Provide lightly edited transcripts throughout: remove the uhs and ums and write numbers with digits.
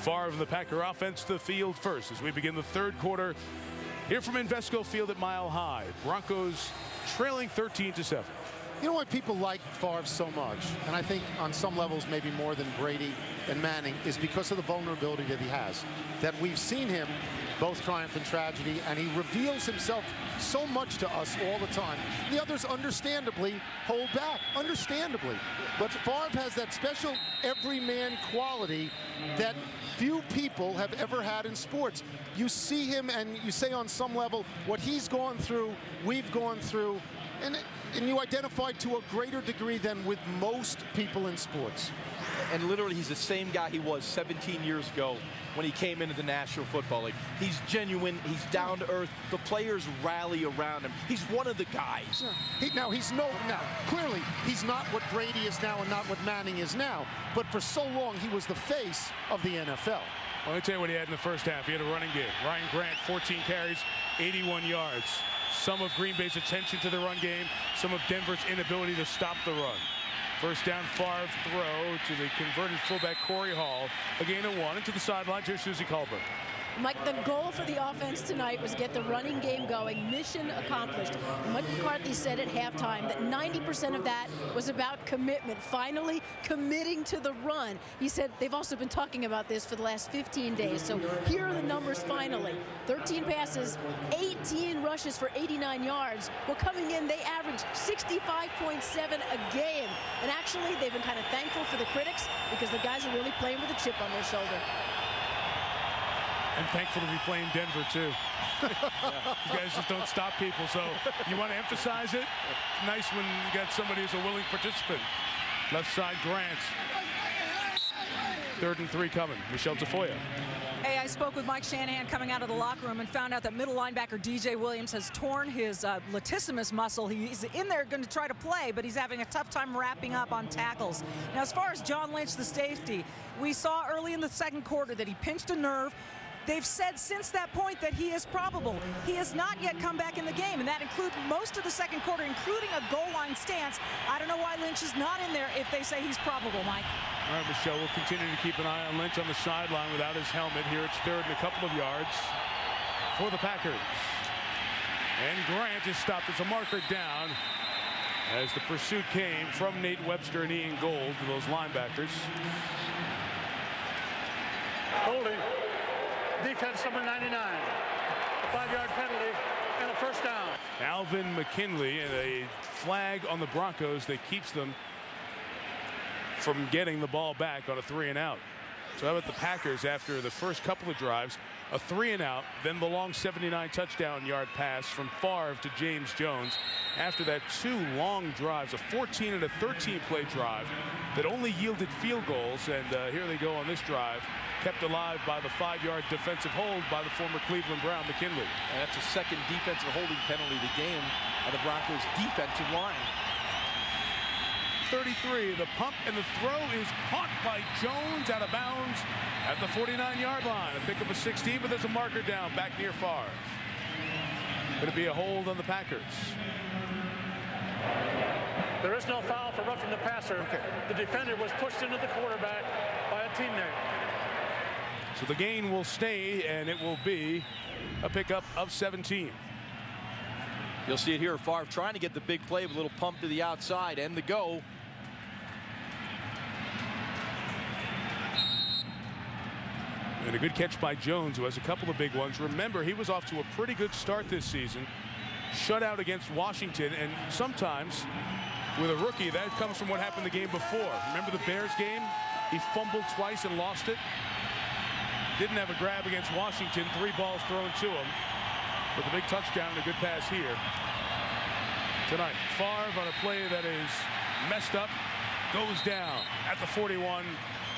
Favre and the Packer offense to the field first as we begin the third quarter here from Invesco Field at Mile High. Broncos trailing 13-7. You know why people like Favre so much, and I think on some levels maybe more than Brady and Manning, is because of the vulnerability that he has. That we've seen him both triumph and tragedy, and he reveals himself so much to us all the time. The others understandably hold back, understandably. But Favre has that special everyman quality that few people have ever had in sports. You see him and you say on some level what he's gone through, we've gone through, and you identify to a greater degree than with most people in sports. And literally, he's the same guy he was 17 years ago when he came into the National Football League. He's genuine. He's down to earth. The players rally around him. He's one of the guys. Now, clearly, he's not what Brady is now and not what Manning is now. But for so long, he was the face of the NFL. Well, let me tell you what he had in the first half. He had a running game. Ryan Grant, 14 carries, 81 yards. Some of Green Bay's attention to the run game, some of Denver's inability to stop the run. First down, Favre throw to the converted fullback Corey Hall. A gain of 1 into the sideline. Here's Susie Colbert. Mike, the goal for the offense tonight was to get the running game going. Mission accomplished. Mike McCarthy said at halftime that 90% of that was about commitment, finally committing to the run. He said they've also been talking about this for the last 15 days. So here are the numbers finally. 13 passes, 18 rushes for 89 yards. Well, coming in, they averaged 65.7 a game. And actually, they've been kind of thankful for the critics because the guys are really playing with a chip on their shoulder. And thankful to be playing Denver, too. You guys just don't stop people, so you want to emphasize it. Nice when you got somebody who's a willing participant. Left side, Grant. 3rd and 3 coming. Michelle Tafoya. Hey, I spoke with Mike Shanahan coming out of the locker room and found out that middle linebacker DJ Williams has torn his latissimus muscle. He's in there going to try to play, but he's having a tough time wrapping up on tackles. Now, as far as John Lynch, the safety, we saw early in the second quarter that he pinched a nerve. They've said since that point that he is probable. He has not yet come back in the game, and that includes most of the second quarter, including a goal line stance. I don't know why Lynch is not in there if they say he's probable, Mike. All right, Michelle, we'll continue to keep an eye on Lynch on the sideline without his helmet. Here it's 3rd and a couple of yards for the Packers. And Grant is stopped as a marker down as the pursuit came from Nate Webster and Ian Gold to those linebackers. Holding. Defense number 99. A 5-yard penalty and a first down. Alvin McKinley and a flag on the Broncos that keeps them from getting the ball back on a 3-and-out. So how about the Packers after the first couple of drives, a 3-and-out, then the long 79 touchdown yard pass from Favre to James Jones. After that, 2 long drives, a 14 and a 13 play drive that only yielded field goals. And here they go on this drive, kept alive by the 5-yard defensive hold by the former Cleveland Brown, McKinley. And that's the second defensive holding penalty of the game of the Broncos defensive line. 33, the pump and the throw is caught by Jones out of bounds at the 49-yard line. A pickup of 16, but there's a marker down back near Favre. Could it be a hold on the Packers? There is no foul for roughing the passer. Okay. The defender was pushed into the quarterback by a teammate. So the gain will stay, and it will be a pickup of 17. You'll see it here. Favre trying to get the big play with a little pump to the outside and the go. And a good catch by Jones, who has a couple of big ones. Remember, he was off to a pretty good start this season. Shutout against Washington, and sometimes with a rookie, that comes from what happened the game before. Remember the Bears game? He fumbled twice and lost it. Didn't have a grab against Washington. 3 balls thrown to him. With a big touchdown and a good pass here tonight. Favre on a play that is messed up, goes down at the 41.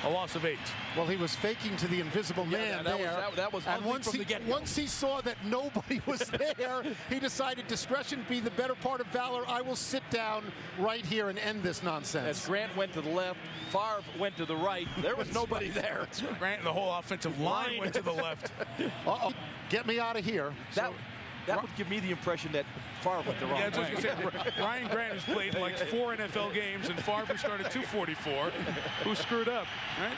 A loss of 8. Well, he was faking to the invisible man there. That was and once he saw that nobody was there, he decided discretion be the better part of valor. I will sit down right here and end this nonsense. As Grant went to the left, Favre went to the right. There was nobody there. Grant and the whole offensive line went to the left. Uh-oh. Get me out of here. That would give me the impression that Favre went the wrong way. That's what I was going to say. Ryan Grant has played like 4 NFL games, and Favre started 244. Who screwed up, right?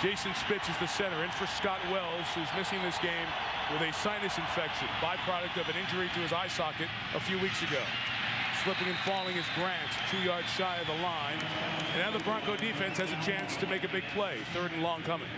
Jason Spitz is the center, in for Scott Wells, who's missing this game with a sinus infection, byproduct of an injury to his eye socket a few weeks ago. Slipping and falling is Grant, 2 yards shy of the line. And now the Bronco defense has a chance to make a big play. 3rd and long coming.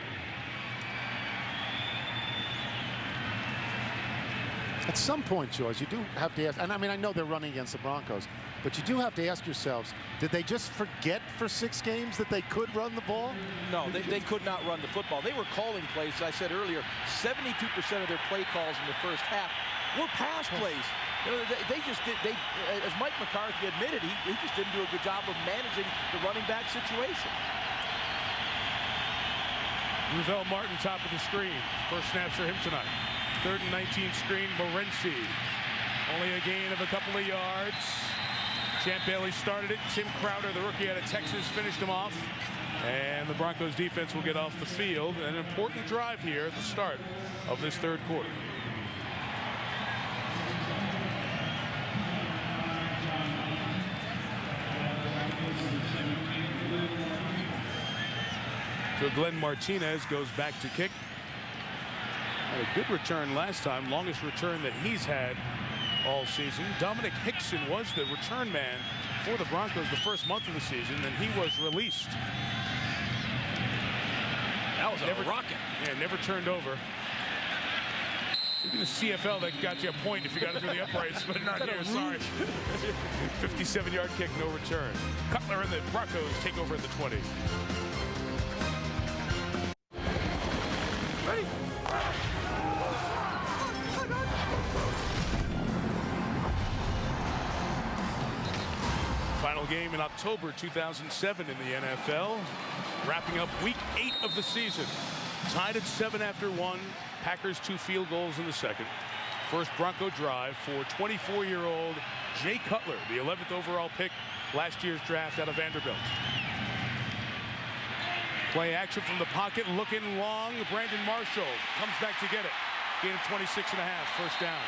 At some point, George, you do have to ask, and I mean, I know they're running against the Broncos, but you do have to ask yourselves, did they just forget for 6 games that they could run the ball? No, they could not run the football. They were calling plays, as I said earlier. 72% of their play calls in the first half were pass plays. You know, they just did, as Mike McCarthy admitted, he just didn't do a good job of managing the running back situation. Ruvell Martin, top of the screen. First snaps for him tonight. 3rd and 19 screen, Morency. Only a gain of a couple of yards. Champ Bailey started it. Tim Crowder, the rookie out of Texas, finished him off. And the Broncos defense will get off the field. An important drive here at the start of this 3rd quarter. So Glenn Martinez goes back to kick. Had a good return last time, longest return that he's had all season. Dominic Hickson was the return man for the Broncos the first month of the season, and he was released. That was a rocket. Yeah, never turned over. In the CFL, that got you a point if you got it through the uprights, but not here, sorry. 57-yard kick, no return. Cutler and the Broncos take over at the 20. Ready? Final game in October 2007 in the NFL. Wrapping up week 8 of the season. Tied at 7 after 1. Packers 2 field goals in the second. First Bronco drive for 24-year-old Jay Cutler, the 11th overall pick last year's draft out of Vanderbilt. Play action from the pocket, looking long. Brandon Marshall comes back to get it. Gain of 26.5, first down.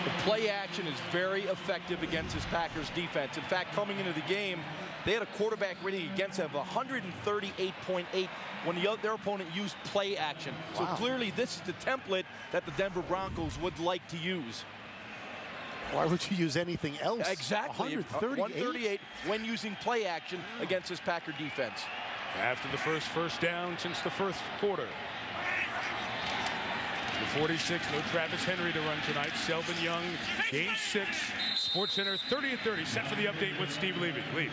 The play action is very effective against this Packers defense. In fact, coming into the game, they had a quarterback rating against them of 138.8 when their opponent used play action. Wow. So clearly this is the template that the Denver Broncos would like to use. Why would you use anything else? Exactly. 138 when using play action against this Packer defense. After the first down since the first quarter. The 46, no Travis Henry to run tonight. Selvin Young, gain 6. SportsCenter 30-30, set for the update with Steve Levy. Please.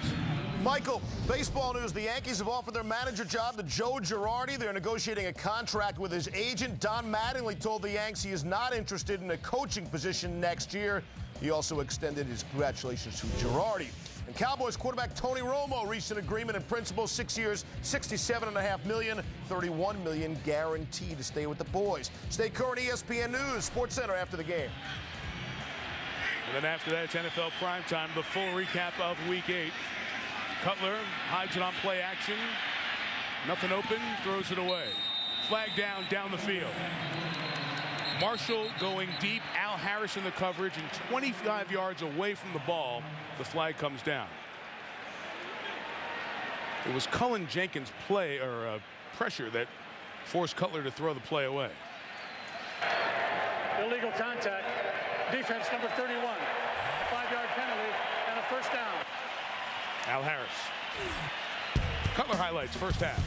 Michael, baseball news. The Yankees have offered their manager job to Joe Girardi. They're negotiating a contract with his agent. Don Mattingly told the Yanks he is not interested in a coaching position next year. He also extended his congratulations to Girardi. And Cowboys quarterback Tony Romo reached an agreement in principle, 6 years, $67.5 million, $31 million guaranteed to stay with the boys. Stay current, ESPN News, SportsCenter after the game. And then after that, it's NFL primetime, the full recap of Week 8. Cutler hides it on play action. Nothing open, throws it away. Flag down the field. Marshall going deep. Al Harris in the coverage and 25 yards away from the ball. The flag comes down. It was Cullen Jenkins' play or pressure that forced Cutler to throw the play away. Illegal contact. Defense number 31. A 5-yard penalty and a first down. Al Harris. Cutler highlights first half.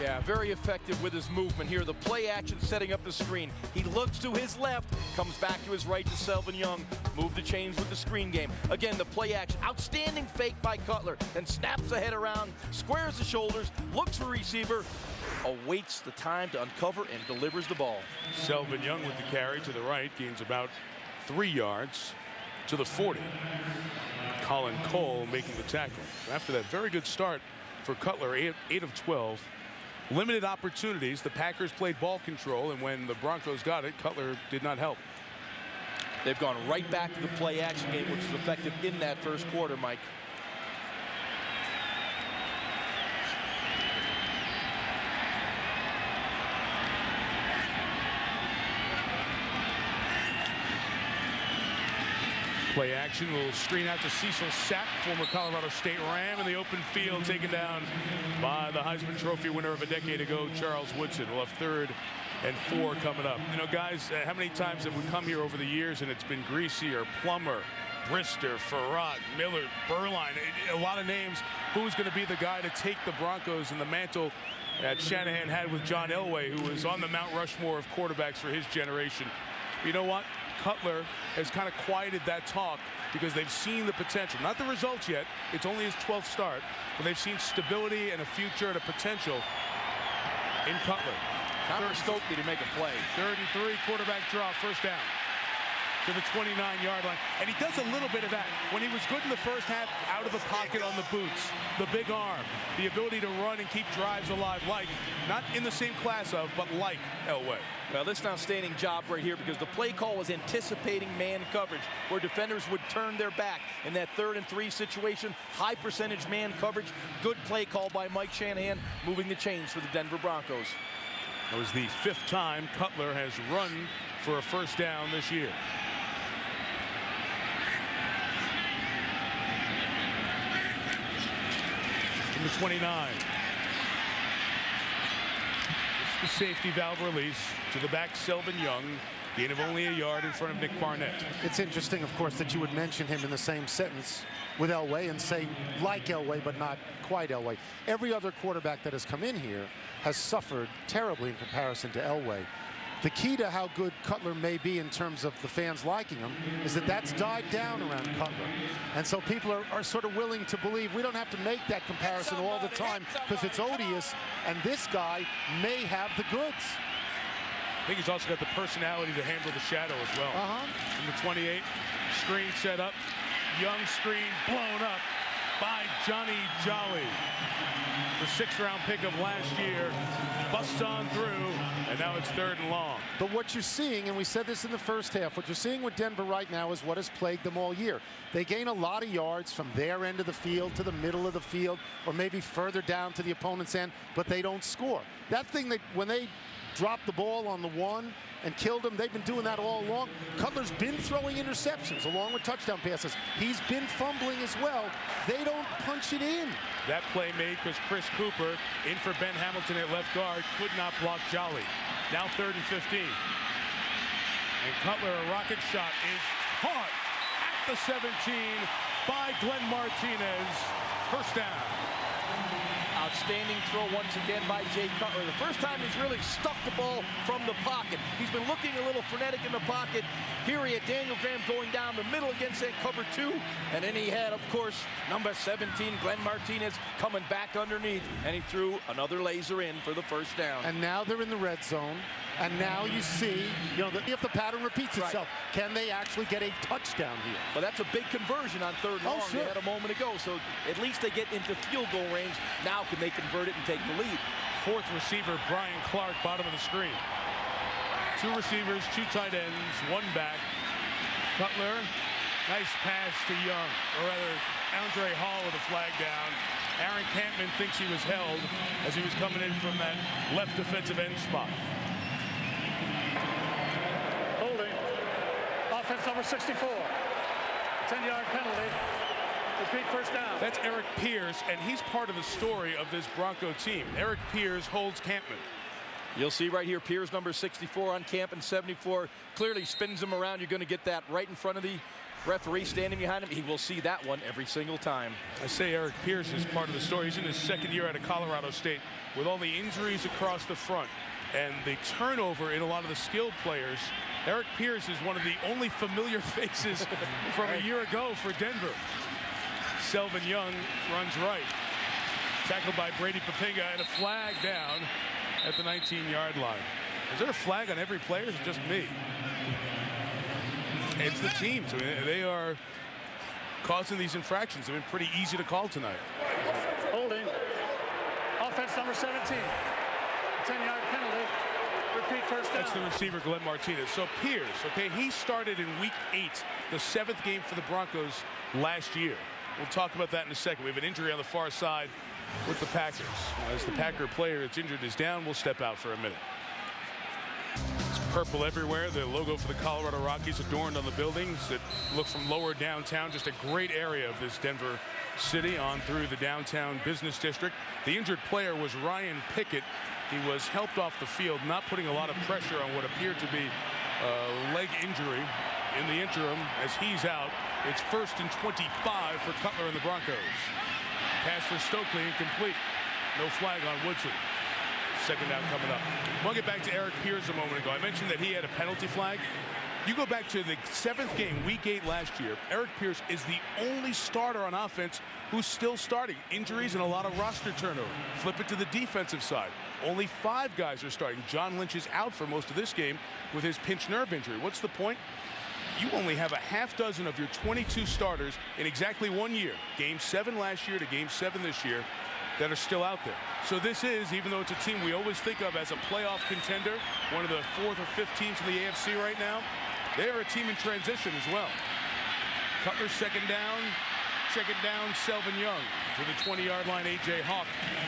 Yeah, very effective with his movement here. The play action setting up the screen. He looks to his left, comes back to his right to Selvin Young. Move the chains with the screen game. Again, the play action. Outstanding fake by Cutler. Then snaps the head around, squares the shoulders, looks for receiver, awaits the time to uncover and delivers the ball. Selvin Young with the carry to the right, gains about 3 yards to the 40. Colin Cole making the tackle. After that very good start for Cutler, 8 of 12. Limited opportunities. The Packers played ball control, and when the Broncos got it, Cutler did not help. They've gone right back to the play action game, which was effective in that first quarter, Mike. Play action, little screen out to Cecil Sapp, former Colorado State Ram in the open field, taken down by the Heisman Trophy winner of a decade ago, Charles Woodson. We'll have 3rd and 4 coming up. You know, guys, how many times have we come here over the years and it's been Greasy or Plummer, Brister, Farad, Miller, Berline, a lot of names. Who's going to be the guy to take the Broncos and the mantle that Shanahan had with John Elway, who was on the Mount Rushmore of quarterbacks for his generation? You know what? Cutler has kind of quieted that talk because they've seen the potential. Not the results yet. It's only his 12th start, but they've seen stability and a future and a potential in Cutler. Time for Stokely to make a play. 3rd and 3, quarterback draw, 1st down to the 29-yard line. And he does a little bit of that. When he was good in the first half, out of the pocket on the boots, the big arm, the ability to run and keep drives alive, like, not in the same class of, but like Elway. Well, this is an outstanding job right here because the play call was anticipating man coverage, where defenders would turn their back in that 3rd and 3 situation. High percentage man coverage. Good play call by Mike Shanahan, moving the chains for the Denver Broncos. That was the 5th time Cutler has run for a 1st down this year. From the 29. The safety valve release to the back, Selvin Young, gain of only a yard in front of Nick Barnett. It's interesting, of course, that you would mention him in the same sentence with Elway and say like Elway, but not quite Elway. Every other quarterback that has come in here has suffered terribly in comparison to Elway. The key to how good Cutler may be in terms of the fans liking him is that that's died down around Cutler. And so people are sort of willing to believe we don't have to make that comparison all the time because it's odious, and this guy may have the goods. I think he's also got the personality to handle the shadow as well. From the 28, screen set up, Young screen blown up by Johnny Jolly. The 6th-round pick of last year busts on through, and now it's 3rd and long. But what you're seeing, and we said this in the first half, what you're seeing with Denver right now is what has plagued them all year. They gain a lot of yards from their end of the field to the middle of the field, or maybe further down to the opponent's end, but they don't score. That thing that when they dropped the ball on the 1 and killed him, they've been doing that all along. Cutler's been throwing interceptions along with touchdown passes. He's been fumbling as well. They don't punch it in. That play made because Chris Cooper in for Ben Hamilton at left guard could not block Jolly. Now 3rd and 15. And Cutler, a rocket shot, is caught at the 17 by Glenn Martinez. 1st down. Outstanding throw once again by Jay Cutler. The first time he's really stuck the ball from the pocket. He's been looking a little frenetic in the pocket. Here he had Daniel Graham going down the middle against that cover 2. And then he had, of course, number 17, Glenn Martinez, coming back underneath. And he threw another laser in for the 1st down. And now they're in the red zone. And now you see, you know, if the pattern repeats itself, can they actually get a touchdown here? Well, that's a big conversion on 3rd and long. Sure. They had a moment ago, so at least they get into field goal range. Now can they convert it and take the lead? 4th receiver, Brian Clark, bottom of the screen. 2 receivers, 2 tight ends, 1 back. Cutler, nice pass to Young, or rather, Andre Hall with a flag down. Aaron Campman thinks he was held as he was coming in from that left defensive end spot. Holding. Offense number 64. 10-yard penalty. Repeat 1st down. That's Eric Pierce, and he's part of the story of this Bronco team. Eric Pierce holds Campman. You'll see right here, Pierce number 64 on Campman 74. Clearly spins him around. You're going to get that right in front of the referee standing behind him. He will see that one every single time. I say Eric Pierce is part of the story. He's in his 2nd year out of Colorado State with all the injuries across the front and the turnover in a lot of the skilled players. Eric Pierce is one of the only familiar faces from a year ago for Denver. Selvin Young runs right. Tackled by Brady Papinga, and a flag down at the 19-yard line. Is there a flag on every player? Or is it just me? It's the teams. I mean, they are causing these infractions. They've been pretty easy to call tonight. Holding. Offense number 17. 10-yard penalty. Repeat 1st down. That's the receiver, Glenn Martinez. So Pierce, okay, he started in week 8, the 7th game for the Broncos last year. We'll talk about that in a second. We have an injury on the far side with the Packers. As the Packer player that's injured is down, we'll step out for a minute. Purple everywhere. The logo for the Colorado Rockies adorned on the buildings that look from lower downtown. Just a great area of this Denver city on through the downtown business district. The injured player was Ryan Pickett. He was helped off the field, not putting a lot of pressure on what appeared to be a leg injury. In the interim, as he's out, it's 1st and 25 for Cutler and the Broncos. Pass for Stokely, incomplete. No flag on Woodson. Second down coming up. We'll get back to Eric Pierce a moment ago. I mentioned that he had a penalty flag. You go back to the 7th game, week 8 last year. Eric Pierce is the only starter on offense who's still starting. Injuries and a lot of roster turnover. Flip it to the defensive side. Only 5 guys are starting. John Lynch is out for most of this game with his pinched nerve injury. What's the point? You only have a half dozen of your 22 starters in exactly 1 year. Game 7 last year to game 7 this year that are still out there. So this is, even though it's a team we always think of as a playoff contender, one of the 4th or 5th teams in the AFC right now, they are a team in transition as well. Cutler second down. Check it down, Selvin Young to the 20-yard line. A.J. Hawk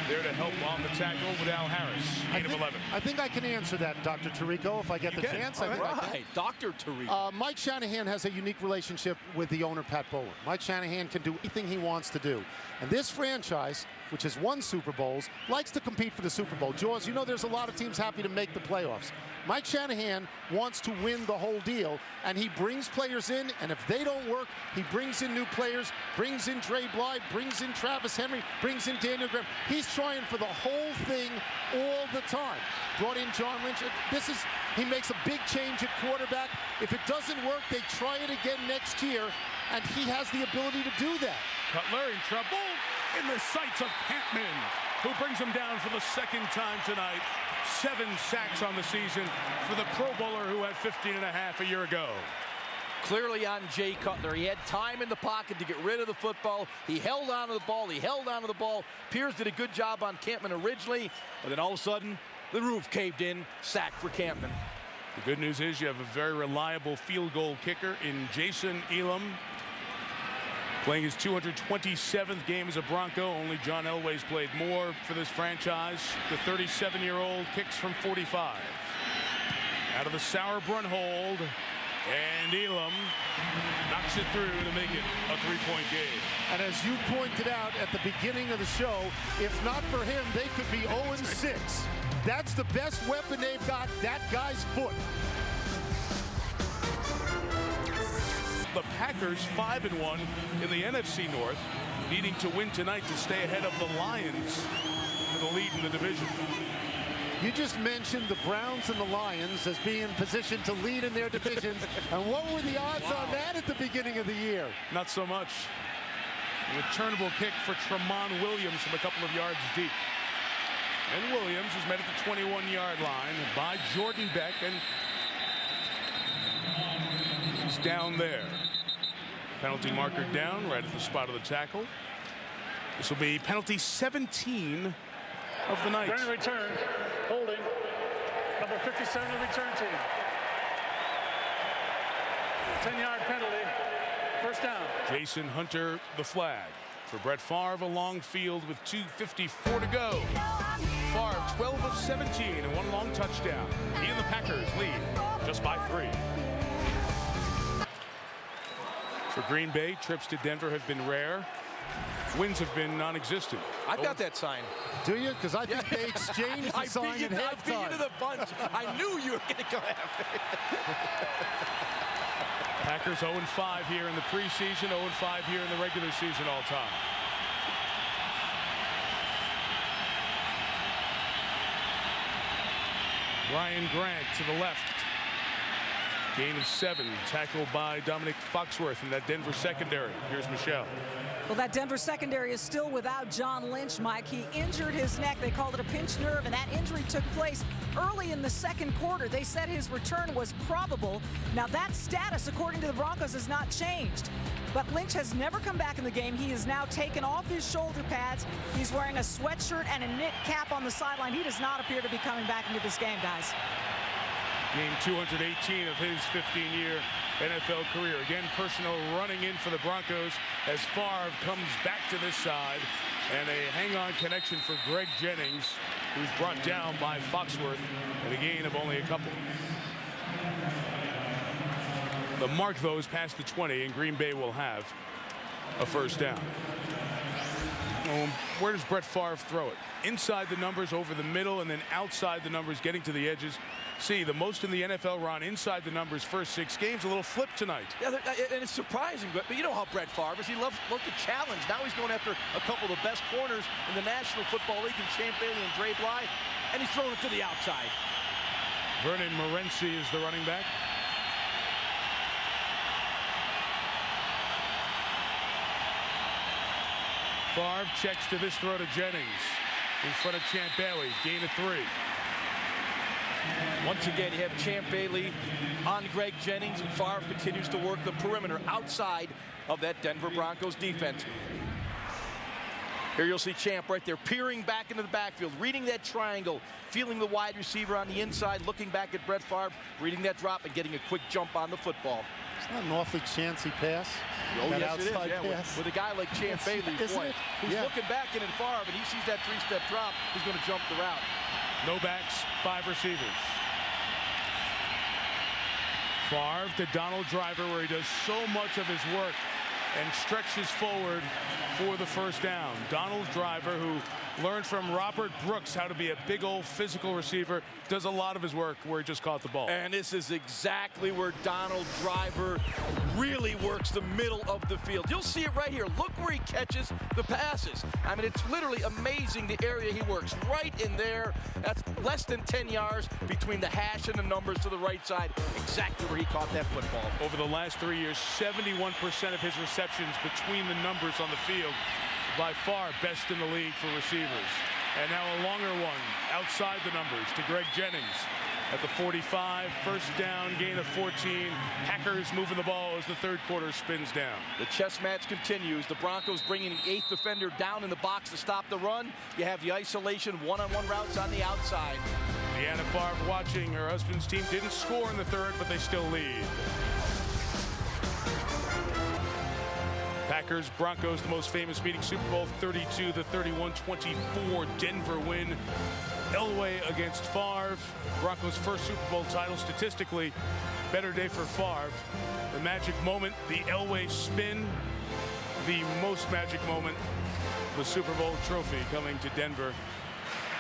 there to help on the tackle with Al Harris, 8 of 11. I think I can answer that, Dr. Tirico, if I get the chance. I think I can. Dr. Tirico. Mike Shanahan has a unique relationship with the owner, Pat Bowlen. Mike Shanahan can do anything he wants to do. And this franchise, which has won Super Bowls, likes to compete for the Super Bowl. Jaws, you know there's a lot of teams happy to make the playoffs. Mike Shanahan wants to win the whole deal, and he brings players in, and if they don't work, he brings in new players, brings in Dre Blythe, brings in Travis Henry, brings in Daniel Graham. He's trying for the whole thing all the time. Brought in John Lynch. He makes a big change at quarterback. If it doesn't work, they try it again next year, and he has the ability to do that. Cutler in trouble in the sights of Patman, who brings him down for the 2nd time tonight. 7 sacks on the season for the Pro Bowler who had 15.5 a year ago. Clearly on Jay Cutler. He had time in the pocket to get rid of the football. He held on to the ball. He held on to the ball. Pierce did a good job on Campman originally, but then all of a sudden, the roof caved in. Sack for Campman. The good news is you have a very reliable field goal kicker in Jason Elam. Playing his 227th game as a Bronco. Only John Elway's played more for this franchise. The 37-year-old kicks from 45. Out of the Sauerbrunn hold. And Elam knocks it through to make it a 3-point game. And as you pointed out at the beginning of the show, if not for him, they could be 0-6. That's the best weapon they've got, that guy's foot. The Packers 5-1 in the NFC North, needing to win tonight to stay ahead of the Lions for the lead in the division. You just mentioned the Browns and the Lions as being positioned to lead in their divisions. And what were the odds on that at the beginning of the year? Not so much. A returnable kick for Tramon Williams from a couple of yards deep. And Williams is met at the 21-yard line by Jordan Beck, and he's down there. Penalty marker down right at the spot of the tackle. This will be penalty 17 of the night. During return, holding number 57 of the return team. 10-yard penalty, 1st down. Jason Hunter the flag. For Brett Favre, a long field with 2:54 to go. Favre 12 of 17 and 1 long touchdown. He and the Packers lead just by 3. For Green Bay, trips to Denver have been rare. Wins have been non-existent. I've got that sign. Do you? Because I think they exchanged the sign at halftime. I beat you to the punch. I knew you were going to go after it. Packers 0-5 here in the preseason, 0-5 here in the regular season all time. Ryan Grant to the left. Gain of 7, tackled by Dominic Foxworth in that Denver secondary. Here's Michelle. Well, that Denver secondary is still without John Lynch, Mike. He injured his neck. They called it a pinched nerve, and that injury took place early in the 2nd quarter. They said his return was probable. Now, that status, according to the Broncos, has not changed. But Lynch has never come back in the game. He has now taken off his shoulder pads. He's wearing a sweatshirt and a knit cap on the sideline. He does not appear to be coming back into this game, guys. Game 218 of his 15-year NFL career. Again, personal running in for the Broncos as Favre comes back to this side. And a hang-on connection for Greg Jennings, who's brought down by Foxworth, and a gain of only a couple. The mark, though, is past the 20, and Green Bay will have a first down. Where does Brett Favre throw it? Inside the numbers, over the middle, and then outside the numbers, getting to the edges. See, the most in the NFL, Ron, inside the numbers, first 6 games, a little flip tonight. Yeah, and it's surprising, but you know how Brett Favre is. He loves to challenge. Now he's going after a couple of the best corners in the National Football League, in Champ Bailey and Dre Bly, and he's throwing it to the outside. Vernon Morency is the running back. Favre checks to this throw to Jennings in front of Champ Bailey. Gain of 3. Once again, you have Champ Bailey on Greg Jennings, and Favre continues to work the perimeter outside of that Denver Broncos defense. Here you'll see Champ right there, peering back into the backfield, reading that triangle, feeling the wide receiver on the inside, looking back at Brett Favre, reading that drop, and getting a quick jump on the football. It's not an awfully chancy pass. Oh, that yes, it is. Yeah, pass. with a guy like Champ Bailey, boy, who's looking back in Favre, and he sees that 3-step drop, he's going to jump the route. No backs, 5 receivers. Favre to Donald Driver, where he does so much of his work and stretches forward for the first down. Donald Driver, who learned from Robert Brooks how to be a big old physical receiver, does a lot of his work where he just caught the ball. And this is exactly where Donald Driver really works the middle of the field. You'll see it right here. Look where he catches the passes. I mean, it's literally amazing the area he works. Right in there. That's less than 10 yards between the hash and the numbers to the right side. Exactly where he caught that football. Over the last 3 years, 71% of his receptions between the numbers on the field. By far best in the league for receivers. And now a longer one outside the numbers to Greg Jennings at the 45. First down, gain of 14. Packers moving the ball as the third quarter spins down. The chess match continues. The Broncos bringing the 8th defender down in the box to stop the run. You have the isolation one-on-one routes on the outside. Deanna Favre watching. Her husband's team didn't score in the third, but they still lead. Packers, Broncos, the most famous meeting, Super Bowl 32, the 31-24 Denver win. Elway against Favre. Broncos' first Super Bowl title. Statistically, better day for Favre. The magic moment, the Elway spin. The most magic moment, the Super Bowl trophy coming to Denver.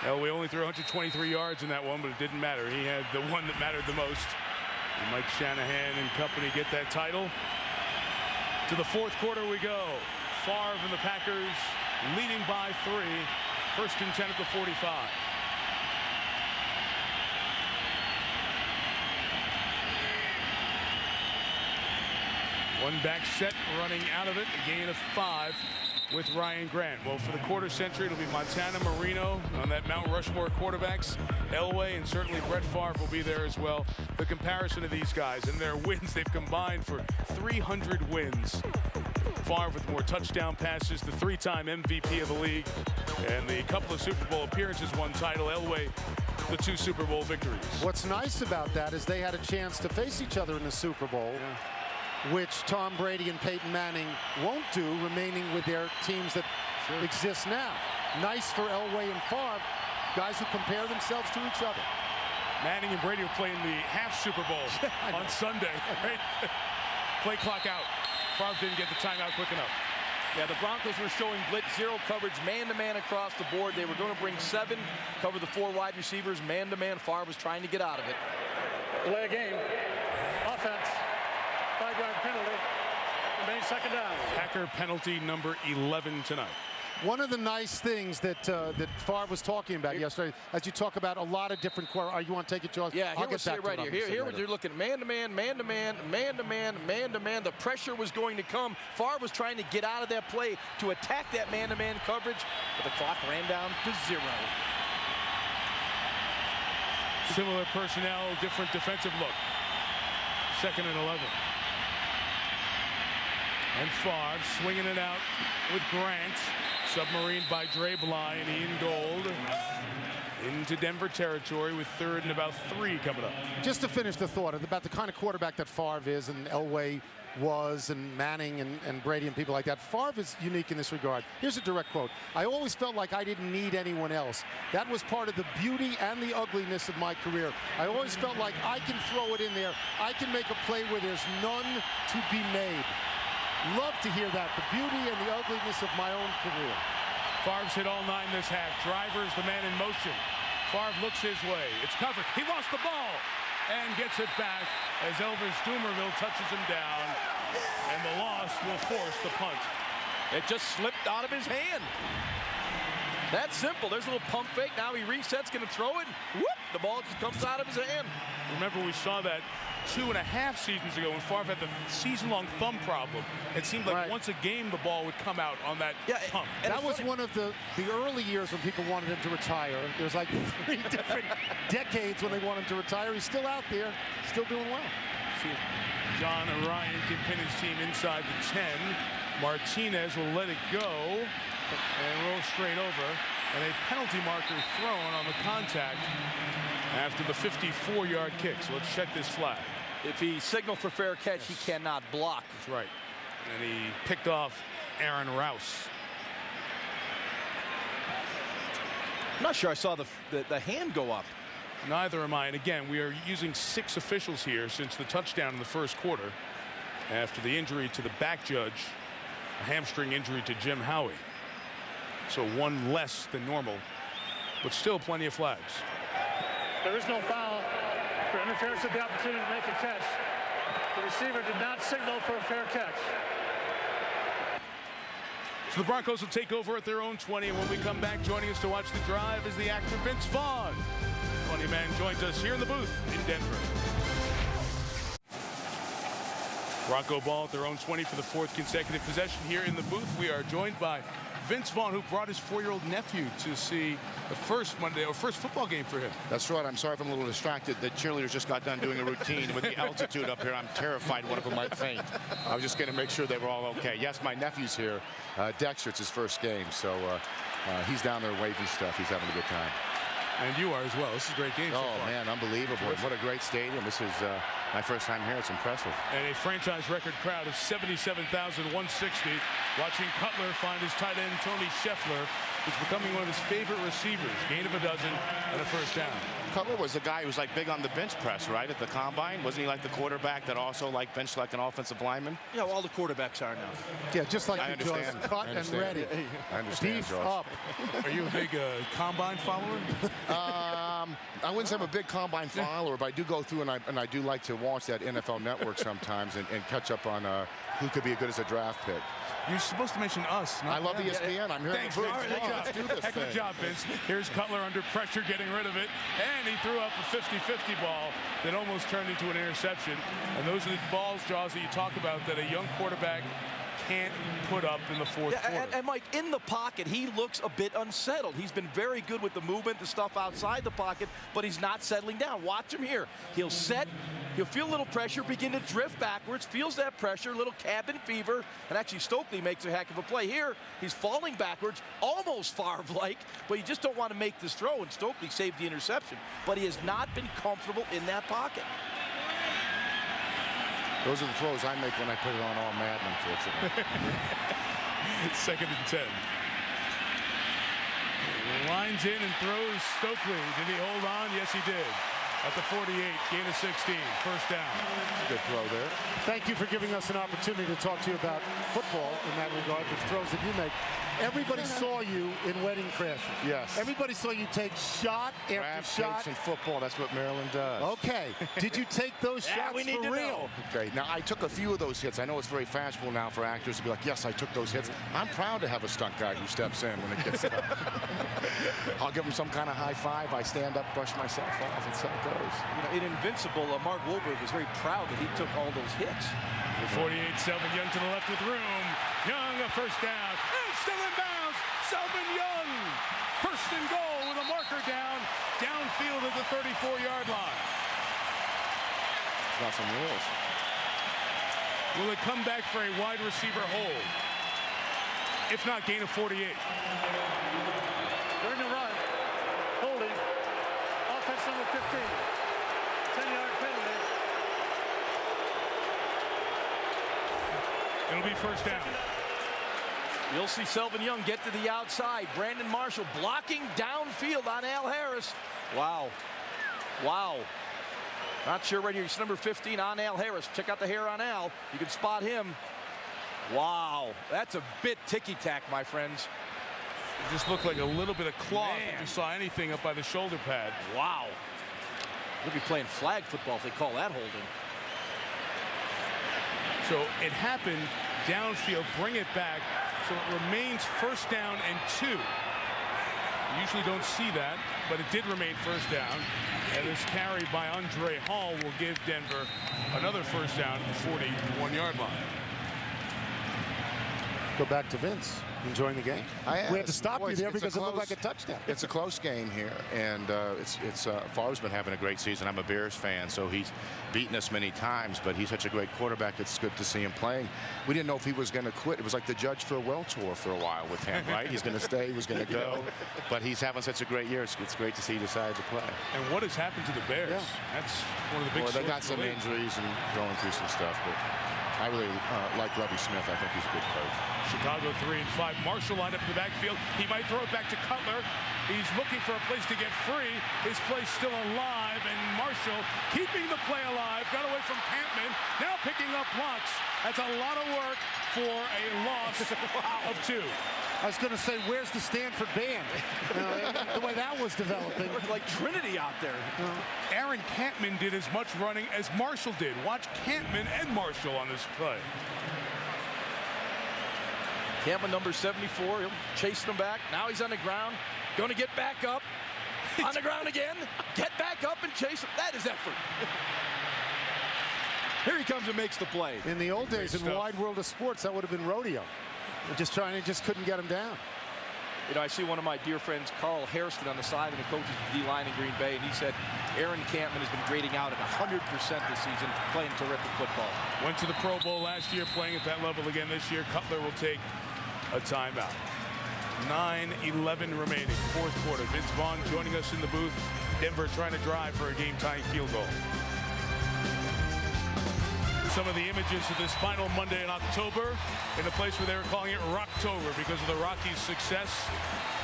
Elway only threw 123 yards in that one, but it didn't matter. He had the one that mattered the most. And Mike Shanahan and company get that title. To the fourth quarter we go. Favre and the Packers leading by 3. First and 10 at the 45. One back set, running out of it. A gain of 5 with Ryan Grant. Well, for the quarter century, it'll be Montana, Marino on that Mount Rushmore quarterbacks. Elway and certainly Brett Favre will be there as well. The comparison of these guys and their wins, they've combined for 300 wins. Favre with more touchdown passes, the 3-time MVP of the league, and the couple of Super Bowl appearances, 1 title. Elway, the 2 Super Bowl victories. What's nice about that is they had a chance to face each other in the Super Bowl. Which Tom Brady and Peyton Manning won't do, remaining with their teams that exist now. Nice for Elway and Favre, guys who compare themselves to each other. Manning and Brady are playing the half Super Bowl on Sunday. Right? Play clock out. Favre didn't get the timeout quick enough. Yeah, the Broncos were showing blitz, zero coverage, man-to-man across the board. They were going to bring 7, cover the 4 wide receivers, man-to-man. Favre was trying to get out of it. Delay game. Offense. 5-yard penalty. Remains second down. Packer penalty number 11 tonight. One of the nice things that that Favre was talking about yesterday, as you talk about a lot of different you want to take it, Charles? Yeah, I'll get back to right it. here. Here you're looking man-to-man, man-to-man, man-to-man, man-to-man. The pressure was going to come. Favre was trying to get out of that play to attack that man-to-man coverage, but the clock ran down to 0. Similar personnel, different defensive look. 2nd and 11. And Favre swinging it out with Grant. Submarine by Dre Bly and Ian Gold. In into Denver territory with 3rd and about 3 coming up. Just to finish the thought about the kind of quarterback that Favre is and Elway was and Manning and Brady and people like that. Favre is unique in this regard. Here's a direct quote. I always felt like I didn't need anyone else. That was part of the beauty and the ugliness of my career. I always felt like I can throw it in there. I can make a play where there's none to be made. Love to hear that. The beauty and the ugliness of my own career. Favre's hit all 9 this half. Driver's the man in motion. Favre looks his way. It's covered. He lost the ball and gets it back as Elvis Dumerville touches him down, and the loss will force the punt. It just slipped out of his hand. That's simple. There's a little pump fake. Now he resets, going to throw it. Whoop! The ball just comes out of his hand. Remember, we saw that 2.5 seasons ago when Favre had the season-long thumb problem. It seemed like once a game the ball would come out on that pump. And that was one of the early years when people wanted him to retire. There's like 3 different decades when they want him to retire. He's still out there, still doing well. See if John Orion can pin his team inside the 10. Martinez will let it go and roll straight over. And a penalty marker thrown on the contact after the 54-yard kick. So let's check this flag. If he signaled for fair catch, he cannot block. That's right. And he picked off Aaron Rouse. I'm not sure I saw the hand go up. Neither am I. And again, we are using 6 officials here since the touchdown in the first quarter after the injury to the back judge, a hamstring injury to Jim Howie. So 1 less than normal, but still plenty of flags. There is no foul for interference with the opportunity to make a catch. The receiver did not signal for a fair catch. So the Broncos will take over at their own 20, and when we come back, joining us to watch the drive is the actor Vince Vaughn. Funny Man joins us here in the booth in Denver. Bronco ball at their own 20 for the 4th consecutive possession here in the booth. We are joined by Vince Vaughn, who brought his 4-year-old nephew to see the first football game for him. That's right. I'm sorry if I'm a little distracted. The cheerleaders just got done doing a routine. With the altitude up here, I'm terrified one of them might faint. I was just going to make sure they were all okay. Yes, my nephew's here. Dexter, it's his first game, so he's down there waving stuff. He's having a good time. And you are as well. This is a great game so far. Man, unbelievable. What a great stadium. This is my first time here. It's impressive. And a franchise record crowd of 77,160 watching Cutler find his tight end Tony Scheffler, who's becoming one of his favorite receivers. Gain of a dozen and a first down. Cutler was the guy who was like big on the bench press, right, at the combine? Wasn't he like the quarterback that also like bench like an offensive lineman? Yeah, all the quarterbacks are now. Yeah, just like I understand. Cut and ready. I understand, Beef Josh. up. Are you a big combine follower? I wouldn't say I'm a big combine follower, but I do go through and I do like to watch that NFL Network sometimes and catch up on who could be as good as a draft pick. You're supposed to mention us. I love ESPN. I'm here. Thanks, Vince. Vince. Let's do this Heck of a thing. job, Vince. Here's Cutler under pressure, getting rid of it. And he threw up a 50-50 ball that almost turned into an interception. And those are the balls, Jaws, that you talk about that a young quarterback can't put up in the fourth quarter. And Mike, in the pocket, he looks a bit unsettled. He's been very good with the movement, the stuff outside the pocket, but he's not settling down. Watch him here. He'll set, he'll feel a little pressure, begin to drift backwards, feels that pressure, a little cabin fever, and actually Stokely makes a heck of a play here. He's falling backwards, almost Favre-like, but you just don't want to make this throw, and Stokely saved the interception. But he has not been comfortable in that pocket. Those are the throws I make when I put it on all Madden, unfortunately. 2nd and 10. Lines in and throws Stokely. Did he hold on? Yes, he did. At the 48, gain of 16, first down. Good throw there. Thank you for giving us an opportunity to talk to you about football in that regard, the throws that you make. Everybody saw you in Wedding Crashers. Yes. Everybody saw you take shot after Grab shot. takes in football, that's what Maryland does. Okay. Did you take those shots we need for to real? know. Okay, now I took a few of those hits. I know it's very fashionable now for actors to be like, yes, I took those hits. I'm proud to have a stunt guy who steps in when it gets tough. I'll give him some kind of high five. I stand up, brush myself off, and so it goes. You know, in Invincible, Mark Wahlberg was very proud that he took all those hits. The 48-7, Young to the left with room. Young, a first down. And still in bounds. Selvin Young. First and goal with a marker down. Downfield at the 34-yard line. Got some rules. Will it come back for a wide receiver hold? If not, gain of 48. During the run, holding, be first down. You'll see Selvin Young get to the outside. Brandon Marshall blocking downfield on Al Harris. Wow. Wow. Not sure right here. He's number 15 on Al Harris. Check out the hair on Al. You can spot him. Wow. That's a bit ticky-tack, my friends. It just looked like a little bit of cloth if you saw anything up by the shoulder pad. Wow. We'll be playing flag football if they call that holding. So it happened downfield, bring it back. So it remains first down and 2. You usually don't see that, but it did remain first down. And this carry by Andre Hall will give Denver another first down at the 41-yard line. Go back to Vince. Enjoying the game. We had to stop you there because it looked like a touchdown. It's a close game here, and Favre's been having a great season. I'm a Bears fan, so he's beaten us many times, but he's such a great quarterback. It's good to see him playing. We didn't know if he was going to quit. It was like the Judge for a Well tour for a while with him, right? He's going to stay, he was going to go, but he's having such a great year. It's great to see he decided to play. And what has happened to the Bears? Yeah. That's one of the big. Well, they got some injuries and going through some stuff, but I really like Lovie Smith. I think he's a good coach. Chicago 3 and 5. Marshall lined up in the backfield. He might throw it back to Cutler. He's looking for a place to get free. His play's still alive, and Marshall keeping the play alive. Got away from Campman. Now picking up blocks. That's a lot of work for a loss of 2. I was going to say, where's the Stanford band? The way that was developing. Looked like Trinity out there. Aaron Campman did as much running as Marshall did. Watch Campman and Marshall on this play. Campbell, number 74, he'll chase him back. Now he's on the ground, going to get back up. On the ground again, get back up and chase him. That is effort. Here he comes and makes the play. In the old days, in the wide world of sports, that would have been rodeo. Just couldn't get him down. You know, I see one of my dear friends, Carl Hairston, on the side of the coaches D-line in Green Bay, and he said Aaron Campman has been grading out at 100% this season, playing terrific football. Went to the Pro Bowl last year, playing at that level again this year. Cutler will take a timeout. 9:11 remaining, fourth quarter. Vince Vaughn joining us in the booth. Denver trying to drive for a game-tying field goal. Some of the images of this final Monday in October in a place where they were calling it Rocktober because of the Rockies' success.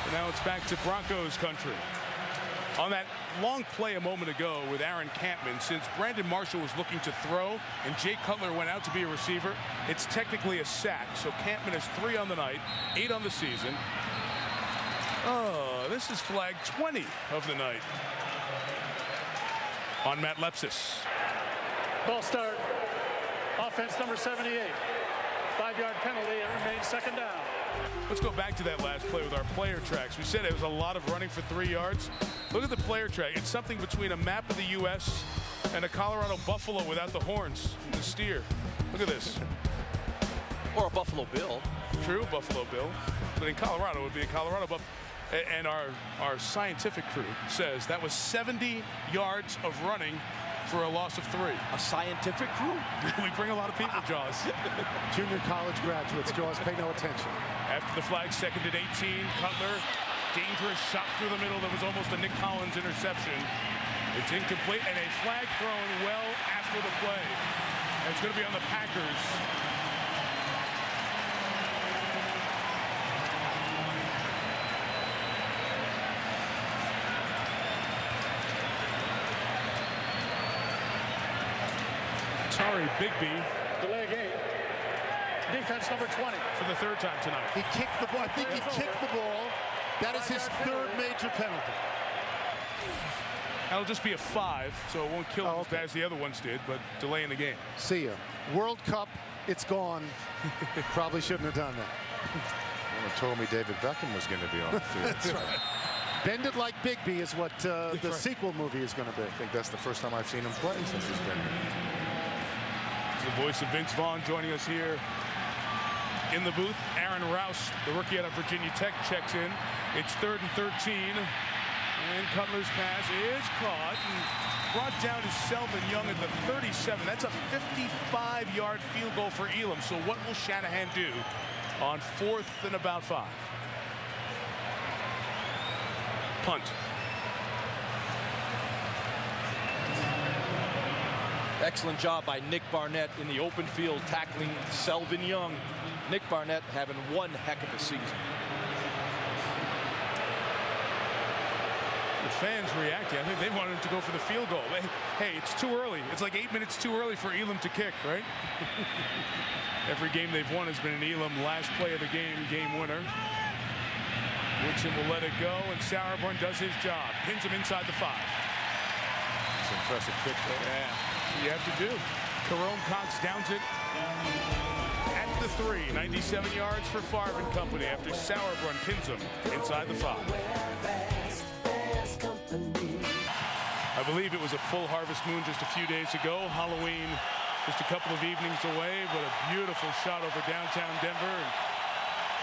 And now it's back to Broncos country. On that long play a moment ago with Aaron Campman, since Brandon Marshall was looking to throw and Jay Cutler went out to be a receiver, it's technically a sack. So Campman has 3 on the night, 8 on the season. Oh, this is flag 20 of the night on Matt Lepsis. Ball start. Offense number 78. 5-yard penalty and remains second down. Let's go back to that last play with our player tracks. We said it was a lot of running for 3 yards. Look at the player track. It's something between a map of the U.S. and a Colorado buffalo without the horns and the steer. Look at this. Or a Buffalo Bill. True, Buffalo Bill. But in Colorado, it would be a Colorado buffalo. And our scientific crew says that was 70 yards of running for a loss of 3. A scientific crew? We bring a lot of people, Jaws. Junior college graduates, Jaws, pay no attention. After the flag, second and 18. Cutler, dangerous shot through the middle. That was almost a Nick Collins interception. It's incomplete, and a flag thrown well after the play. And it's going to be on the Packers. Tari Bigby. Delay game. Defense number 20. For the 3rd time tonight. He kicked the ball. I think he kicked the ball. That is his 3rd major penalty. That'll just be a 5, so it won't kill him as bad as the other ones did, but delaying the game. See ya. World Cup, it's gone. Probably shouldn't have done that. No one told me David Beckham was going to be on the field. That's right. Bend It Like Bigby is what the sequel movie is going to be. I think that's the first time I've seen him play since he's been here. The voice of Vince Vaughn joining us here in the booth. Aaron Rouse, the rookie out of Virginia Tech, checks in. It's 3rd and 13. And Cutler's pass is caught and brought down to Selvin Young at the 37. That's a 55-yard field goal for Elam. So what will Shanahan do on 4th and about 5? Punt. Excellent job by Nick Barnett in the open field tackling Selvin Young. Nick Barnett having one heck of a season. The fans reacting. I think they wanted him to go for the field goal. Hey, it's too early. It's like 8 minutes too early for Elam to kick, right? Every game they've won has been an Elam last play of the game winner. Woodson will let it go, and Sauerbrunn does his job. Pins him inside the 5. It's an impressive kick there. Yeah, you have to do. Carone Cox downs it at the 3. 97 yards for Favre and company after Sauerbrunn pins him inside the 5. I believe it was a full harvest moon just a few days ago. Halloween just a couple of evenings away, but a beautiful shot over downtown Denver. And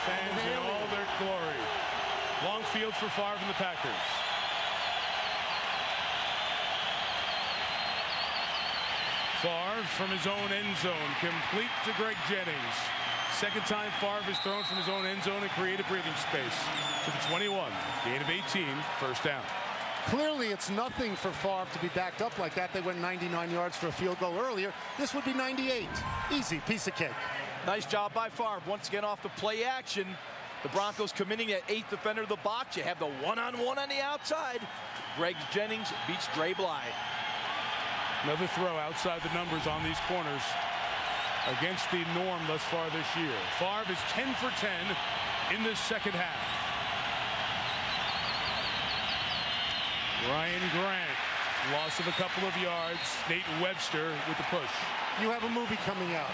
fans in all their glory. Long field for Favre and the Packers. Favre from his own end zone, complete to Greg Jennings. Second time Favre has thrown from his own end zone and created breathing space to the 21. Gain of 18, first down. Clearly, it's nothing for Favre to be backed up like that. They went 99 yards for a field goal earlier. This would be 98. Easy, piece of cake. Nice job by Favre. Once again off the play action. The Broncos committing at 8th defender of the box. You have the one-on-one on the outside. Greg Jennings beats Dre Blythe. Another throw outside the numbers on these corners against the norm thus far this year. Favre is 10 for 10 in this second half. Ryan Grant, loss of a couple of yards. Nate Webster with the push. You have a movie coming out.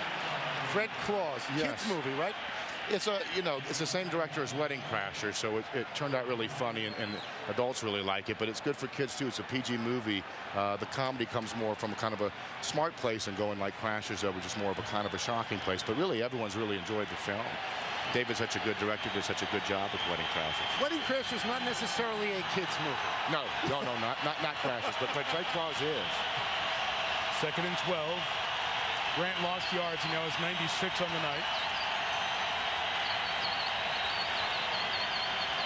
Fred Claus, Yes. kids movie, right? It's it's the same director as Wedding Crashers, so it turned out really funny, and adults really like it, but it's good for kids too. It's a PG movie. The comedy comes more from kind of a smart place and going like Crashers, which is more of a kind of a shocking place, but really everyone's really enjoyed the film. David's such a good director, did such a good job with Wedding Crashers. Wedding Crashers is not necessarily a kids movie. No, not Crashers, but Fred Claus is. 2nd and 12. Grant lost yards. He now has 96 on the night.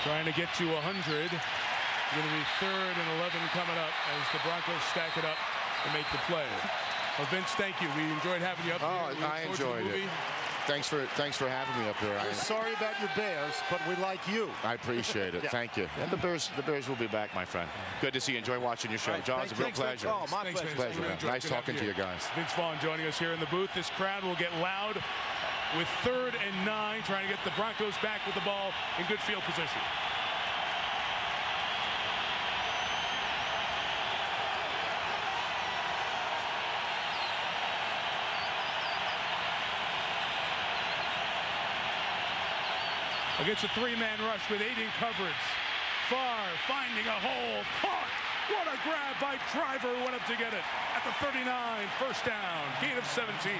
Trying to get to 100. It's going to be 3rd and 11 coming up as the Broncos stack it up and make the play. Well, Vince, thank you. We enjoyed having you up here. I enjoyed it. Thanks for having me up here. We're sorry about your Bears, but we like you. I appreciate it. Yeah. Thank you. And the Bears will be back, my friend. Good to see you. Enjoy watching your show. Right, John, it's a real pleasure. Oh, my Thanks, Vince. Pleasure, Really man. enjoyed it. Nice Good talking to having you guys. Vince Vaughn joining us here in the booth. This crowd will get loud with 3rd and 9, trying to get the Broncos back with the ball in good field position. Against a 3-man rush with 8 in coverage. Favre finding a hole. Caught. What a grab by Driver, who went up to get it at the 39. First down. Gain of 17.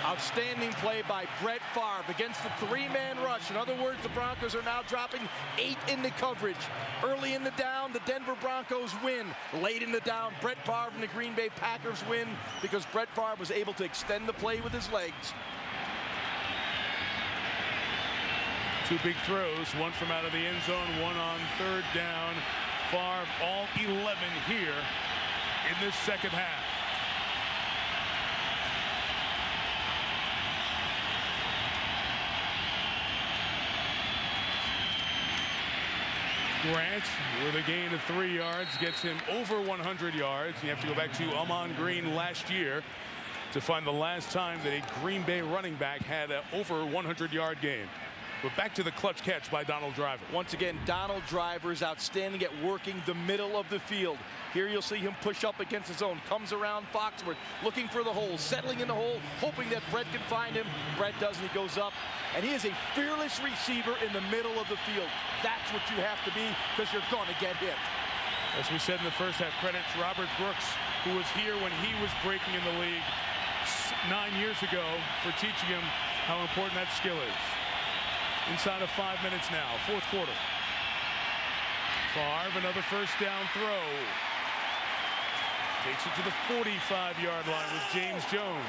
Outstanding play by Brett Favre against the 3-man rush. In other words, the Broncos are now dropping 8 in the coverage. Early in the down, the Denver Broncos win. Late in the down, Brett Favre and the Green Bay Packers win because Brett Favre was able to extend the play with his legs. 2 big throws, one from out of the end zone, one on 3rd down. Favre all 11 here in this second half. Grant with a gain of 3 yards gets him over 100 yards. You have to go back to Amon Green last year to find the last time that a Green Bay running back had an over 100-yard game. But back to the clutch catch by Donald Driver. Once again, Donald Driver is outstanding at working the middle of the field. Here you'll see him push up against his own. Comes around Foxworth, looking for the hole, settling in the hole, hoping that Brett can find him. Brett doesn't. He goes up, and he is a fearless receiver in the middle of the field. That's what you have to be, because you're going to get hit. As we said in the first half, credit to Robert Brooks, who was here when he was breaking in the league 9 years ago, for teaching him how important that skill is. Inside of 5 minutes now, 4th quarter. Favre, another first down throw. Takes it to the 45-yard line with James Jones.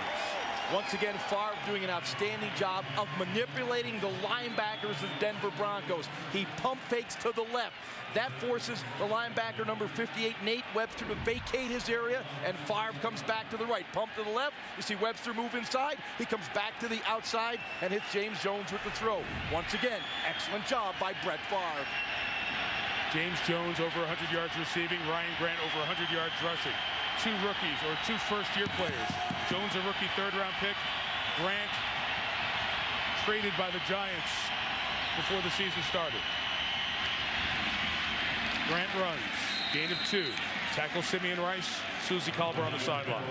Once again, Favre doing an outstanding job of manipulating the linebackers of the Denver Broncos. He pump fakes to the left. That forces the linebacker number 58, Nate Webster, to vacate his area, and Favre comes back to the right. Pump to the left. You see Webster move inside. He comes back to the outside and hits James Jones with the throw. Once again, excellent job by Brett Favre. James Jones over 100 yards receiving. Ryan Grant over 100 yards rushing. Two rookies, or two first-year players. Jones, a rookie third-round pick. Grant, traded by the Giants before the season started. Grant runs, gain of 2. Tackle Simeon Rice, Susie Colbert on the sideline.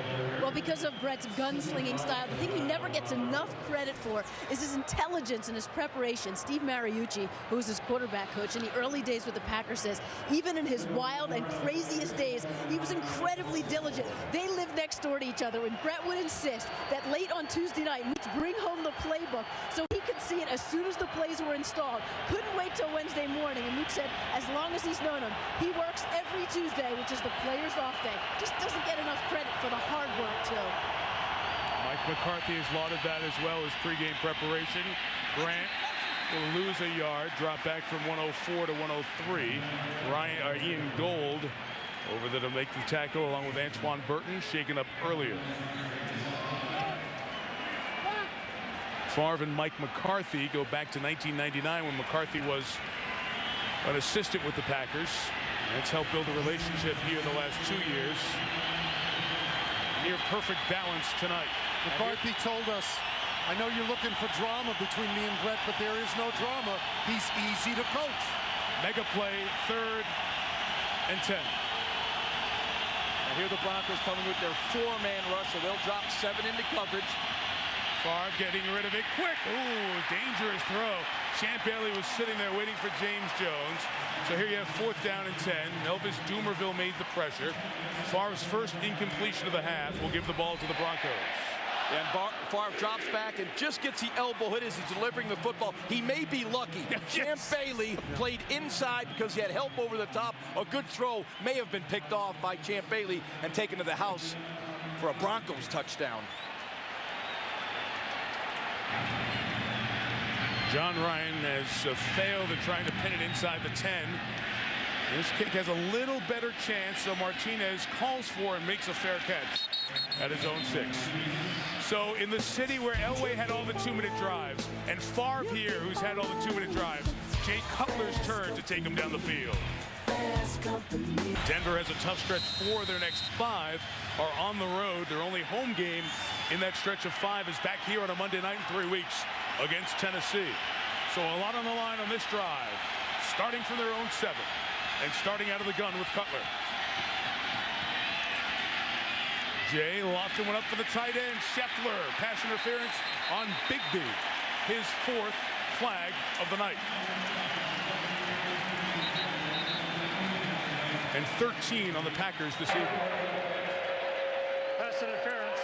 Well, because of Brett's gunslinging style, the thing he never gets enough credit for is his intelligence and his preparation. Steve Mariucci, who was his quarterback coach in the early days with the Packers, says even in his wild and craziest days, he was incredibly diligent. They lived next door to each other, and Brett would insist that late on Tuesday night, Mooch bring home the playbook so he could see it as soon as the plays were installed. Couldn't wait till Wednesday morning, and Mooch said as long as he's known him, he works every Tuesday, which is the players' off day. Just doesn't get enough credit for the hard work, too. Mike McCarthy has lauded that as well as pregame preparation. Grant will lose a yard, drop back from 104 to 103. Ian Gold over there to make the tackle along with Antoine Burton, shaken up earlier. Favre and Mike McCarthy go back to 1999 when McCarthy was an assistant with the Packers. It's helped build a relationship here in the last 2 years. Near perfect balance tonight. McCarthy told us, I know you're looking for drama between me and Brett, but there is no drama. He's easy to coach. Mega play, 3rd and 10. And here the Broncos coming with their 4-man rush, so they'll drop 7 into coverage. Favre getting rid of it quick. Ooh, dangerous throw. Champ Bailey was sitting there waiting for James Jones. So here you have 4th down and 10. Elvis Dumerville made the pressure. Favre's first incompletion of the half will give the ball to the Broncos. And Favre drops back and just gets the elbow hit as he's delivering the football. He may be lucky. Champ Bailey played inside because he had help over the top. A good throw may have been picked off by Champ Bailey and taken to the house for a Broncos touchdown. John Ryan has failed at trying to pin it inside the 10. This kick has a little better chance, so Martinez calls for and makes a fair catch at his own 6. So in the city where Elway had all the 2-minute drives, and Favre here, who's had all the 2-minute drives, Jay Cutler's turn to take him down the field. Denver has a tough stretch. 4 of their next 5 are on the road. Their only home game in that stretch of 5 is back here on a Monday night in 3 weeks against Tennessee. So a lot on the line on this drive, starting from their own 7 and starting out of the gun with Cutler. Jay Lofton went up for the tight end. Scheffler, pass interference on Bigby, his 4th flag of the night. And 13 on the Packers this evening. Pass interference.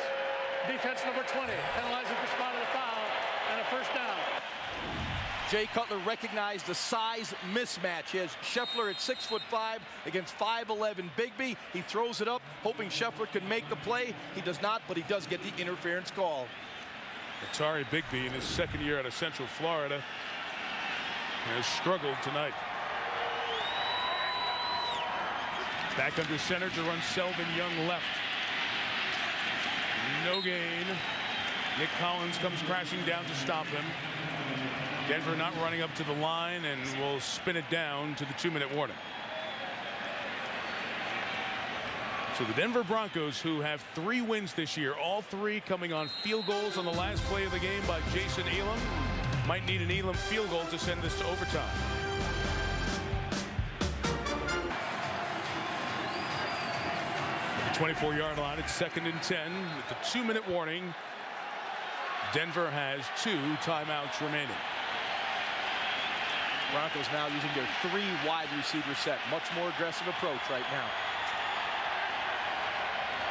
Defense number 20 penalizing the spot of the foul and a 1st down. Jay Cutler recognized the size mismatch. He has Scheffler at 6'5" against 5'11" Bigby. He throws it up, hoping Scheffler can make the play. He does not, but he does get the interference call. Atari Bigby in his 2nd year out of Central Florida has struggled tonight. Back under center to run Selvin Young left. No gain. Nick Collins comes crashing down to stop him. Denver not running up to the line and will spin it down to the 2-minute warning. So the Denver Broncos, who have 3 wins this year, all 3 coming on field goals on the last play of the game by Jason Elam, might need an Elam field goal to send this to overtime. At the 24-yard line, it's 2nd and 10 with the 2-minute warning. Denver has 2 timeouts remaining. Broncos now using their 3 wide receiver set. Much more aggressive approach right now.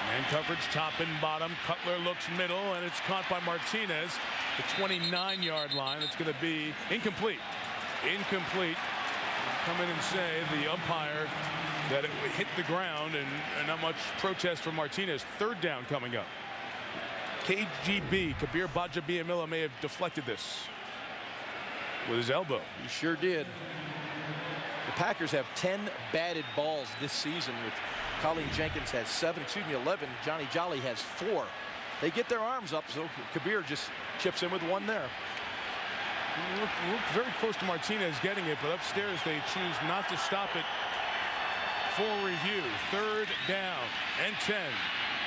Man coverage top and bottom. Cutler looks middle, and it's caught by Martinez. The 29-yard line. It's going to be incomplete. Incomplete. Come in and say the umpire that it hit the ground, and not much protest from Martinez. 3rd down coming up. KGB, Kabir Gbaja-Biamila, may have deflected this with his elbow. He sure did. The Packers have 10 batted balls this season, with Colleen Jenkins has 11. Johnny Jolly has 4. They get their arms up, so Kabir just chips in with 1 there. Looked very close to Martinez getting it, but upstairs they choose not to stop it for review. 3rd down and 10.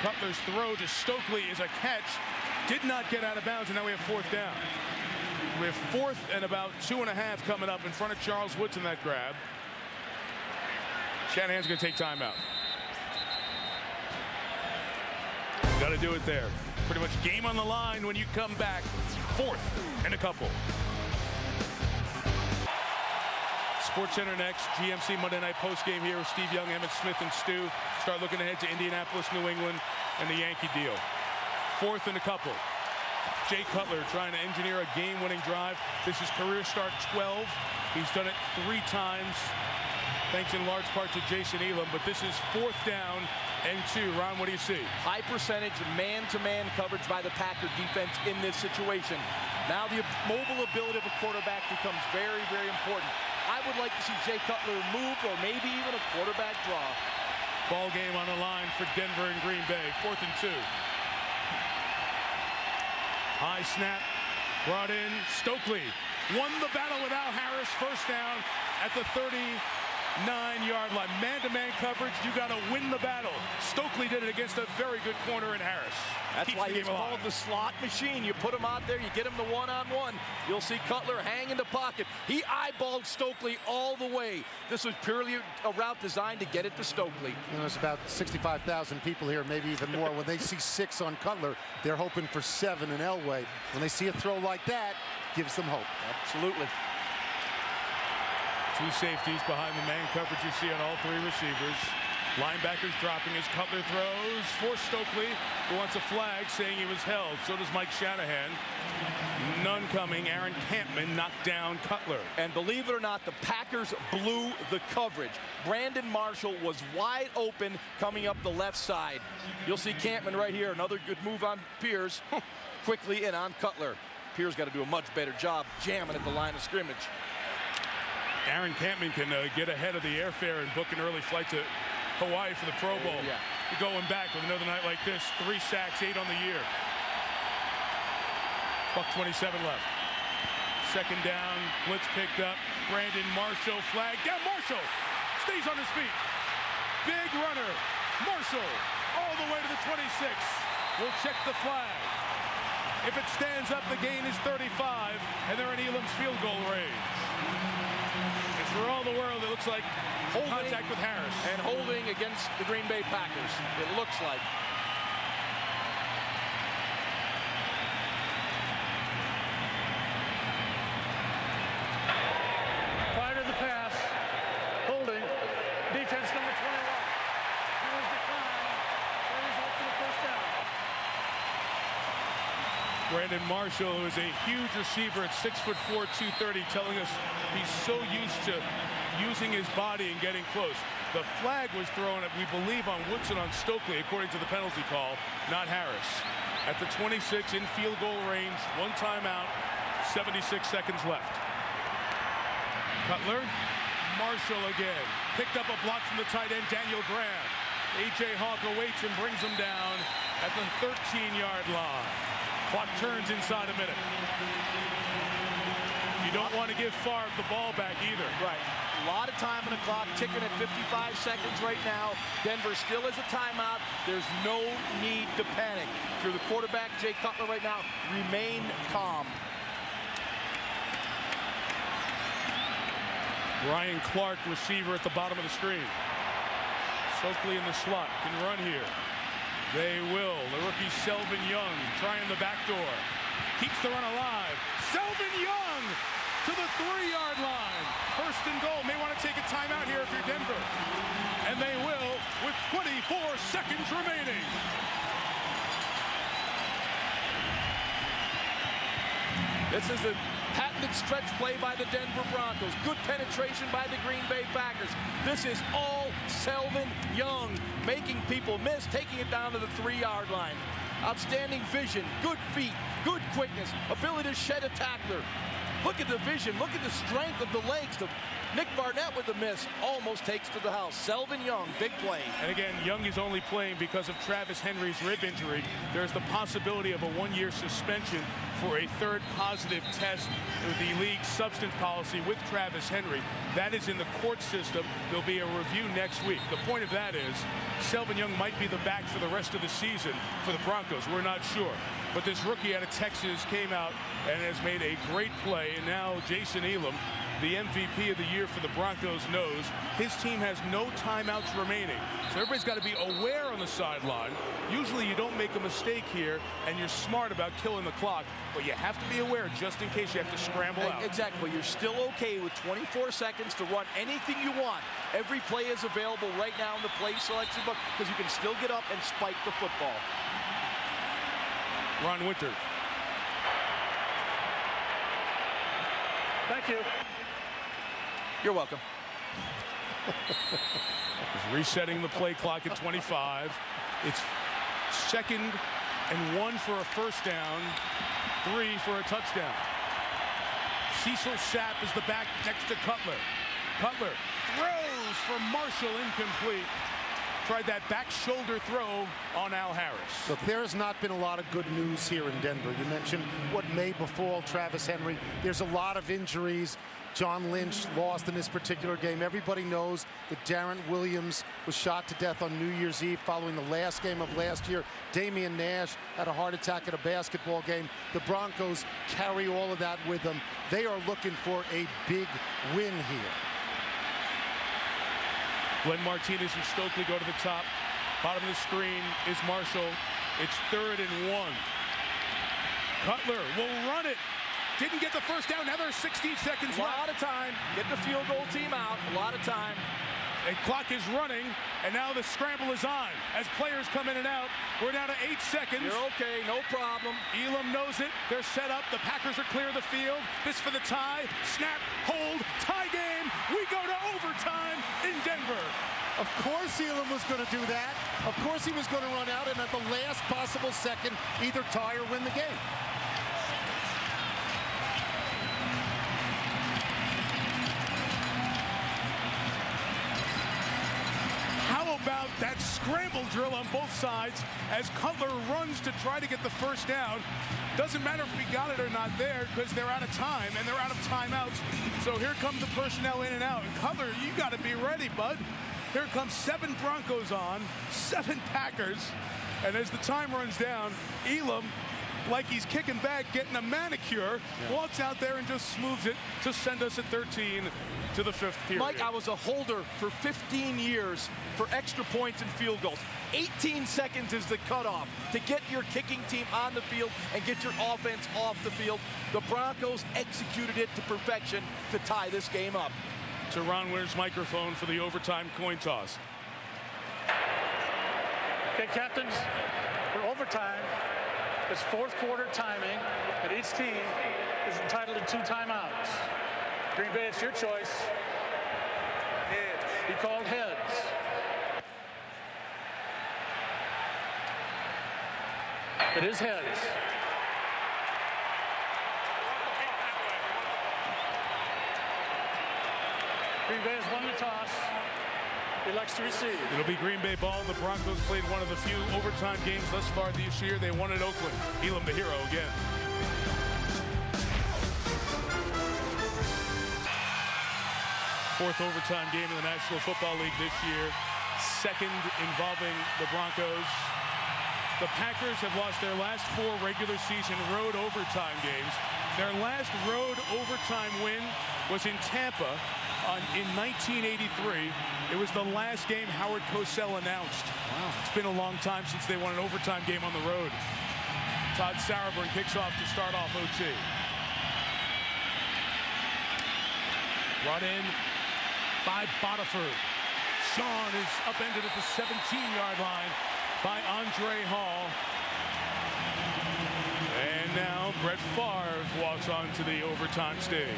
Cutler's throw to Stokely is a catch. Did not get out of bounds, and now we have 4th down. We have 4th and about 2.5 coming up in front of Charles Woods in that grab. Shanahan's going to take timeout. Got to do it there. Pretty much game on the line when you come back. 4th and a couple. SportsCenter next. GMC Monday Night Postgame here with Steve Young, Emmett Smith, and Stu. Start looking ahead to Indianapolis, New England, and the Yankee deal. 4th and a couple. Jay Cutler trying to engineer a game-winning drive. This is career start 12. He's done it 3 times, thanks in large part to Jason Elam. But this is 4th down and 2. Ron, what do you see? High percentage man-to-man coverage by the Packer defense in this situation. Now the mobile ability of a quarterback becomes very, very important. I would like to see Jay Cutler move, or maybe even a quarterback draw. Ball game on the line for Denver and Green Bay. 4th and 2. High snap, brought in. Stokely won the battle with Al Harris. 1st down at the 39-yard line. Man-to-man coverage, you got to win the battle. Stokely did it against a very good corner in Harris. That's why he's called the slot machine. You put him out there, you get him the one-on-one. You'll see Cutler hang in the pocket. He eyeballed Stokely all the way. This was purely a route designed to get it to Stokely. You know, there's about 65,000 people here, maybe even more. When they see 6 on Cutler, they're hoping for 7 in Elway. When they see a throw like that, gives them hope. Absolutely. 2 safeties behind the man coverage you see on all 3 receivers. Linebackers dropping as Cutler throws for Stokely, who wants a flag saying he was held. So does Mike Shanahan. None coming. Aaron Campman knocked down Cutler. And believe it or not, the Packers blew the coverage. Brandon Marshall was wide open coming up the left side. You'll see Campman right here. Another good move on Pierce. Quickly in on Cutler. Pierce got to do a much better job jamming at the line of scrimmage. Aaron Campman can get ahead of the airfare and book an early flight to Hawaii for the Pro Bowl. Yeah. Going back with another night like this. 3 sacks, 8 on the year. $1:27 left. 2nd down, blitz picked up. Brandon Marshall flag down. Marshall stays on his feet. Big runner. Marshall all the way to the 26. We'll check the flag. If it stands up, the gain is 35, and they're in Elam's field goal range. And for all the world, it looks like contact with Harris. And holding against the Green Bay Packers, it looks like. Prior to the pass, holding, defense number 21. Here's the climb. Brings up to the 1st down. Brandon Marshall, who is a huge receiver at 6'4", 230, telling us he's so used to using his body and getting close. The flag was thrown, we believe, on Woodson on Stokely, according to the penalty call, not Harris. At the 26, in field goal range, 1 timeout, 76 seconds left. Cutler, Marshall again. Picked up a block from the tight end, Daniel Graham. A.J. Hawk awaits and brings him down at the 13-yard line. Clock turns inside a minute. You don't want to give Favre the ball back either. Right. A lot of time on the clock, ticking at 55 seconds right now. Denver still has a timeout. There's no need to panic. If you're the quarterback, Jay Cutler, right now, remain calm. Ryan Clark, receiver at the bottom of the screen. Stokely in the slot, can run here. They will. The rookie Selvin Young trying the back door. Keeps the run alive. Selvin Young to the 3-yard line. 1st and goal. May want to take a timeout here if you're Denver. And they will with 24 seconds remaining. This is a patented stretch play by the Denver Broncos. Good penetration by the Green Bay Packers. This is all Selvin Young, making people miss, taking it down to the 3-yard line. Outstanding vision, good feet, good quickness, ability to shed a tackler. Look at the vision, look at the strength of the legs. Nick Barnett with the miss, almost takes to the house. Selvin Young, big play. And again, Young is only playing because of Travis Henry's rib injury. There's the possibility of a one-year suspension for a third positive test with the league substance policy with Travis Henry. That is in the court system. There'll be a review next week. The point of that is Selvin Young might be the back for the rest of the season for the Broncos. We're not sure. But this rookie out of Texas came out and has made a great play. And now Jason Elam, the MVP of the year for the Broncos, knows his team has no timeouts remaining. So everybody's got to be aware on the sideline. Usually you don't make a mistake here, and you're smart about killing the clock, but you have to be aware just in case you have to scramble out. Exactly. You're still okay with 24 seconds to run anything you want. Every play is available right now in the play selection book because you can still get up and spike the football. Ron Winter. Thank you. You're welcome. He's resetting the play clock at 25. It's 2nd and 1 for a first down, 3 for a touchdown. Cecil Sapp is the back next to Cutler. Cutler throws for Marshall, incomplete. Tried that back shoulder throw on Al Harris. Look, there has not been a lot of good news here in Denver. You mentioned what may befall Travis Henry. There's a lot of injuries. John Lynch lost in this particular game. Everybody knows that Darren Williams was shot to death on New Year's Eve following the last game of last year. Damian Nash had a heart attack at a basketball game. The Broncos carry all of that with them. They are looking for a big win here. Glenn Martinez and Stokely go to the top. Bottom of the screen is Marshall. It's 3rd and 1. Cutler will run it. Didn't get the first down. Now there's 16 seconds left. A lot of time. Get the field goal team out. A lot of time. The clock is running, and now the scramble is on. As players come in and out, we're down to 8 seconds. You're okay, no problem. Elam knows it. They're set up. The Packers are clear of the field. This for the tie. Snap, hold, tie game. We go to overtime in Denver. Of course Elam was going to do that. Of course he was going to run out, and at the last possible second, either tie or win the game. About that scramble drill on both sides as Cutler runs to try to get the first down. Doesn't matter if we got it or not there because they're out of time and they're out of timeouts. So here come the personnel in and out. And Cutler, you got to be ready, bud. Here comes 7 Broncos on, 7 Packers. And as the time runs down, Elam, like he's kicking back, getting a manicure, walks out there and just smooths it to send us at 13 to the 5th period. Mike, I was a holder for 15 years for extra points and field goals. 18 seconds is the cutoff to get your kicking team on the field and get your offense off the field. The Broncos executed it to perfection to tie this game up. To Ron Winter's microphone for the overtime coin toss. Okay, captains, for overtime, it's 4th quarter timing, and each team is entitled to 2 timeouts. Green Bay, it's your choice. Heads. He called heads. It is heads. Green Bay has won the toss. He likes to receive. It'll be Green Bay ball. The Broncos played one of the few overtime games thus far this year. They won at Oakland. Elam the hero again. Fourth overtime game in the National Football League this year. 2nd involving the Broncos. The Packers have lost their last 4 regular season road overtime games. Their last road overtime win was in Tampa in 1983. It was the last game Howard Cosell announced. Wow. It's been a long time since they won an overtime game on the road. Todd Sauerbrunn kicks off to start off OT. Brought in by Botiford. Sean is upended at the 17-yard line by Andre Hall. And now Brett Favre walks onto the overtime stage.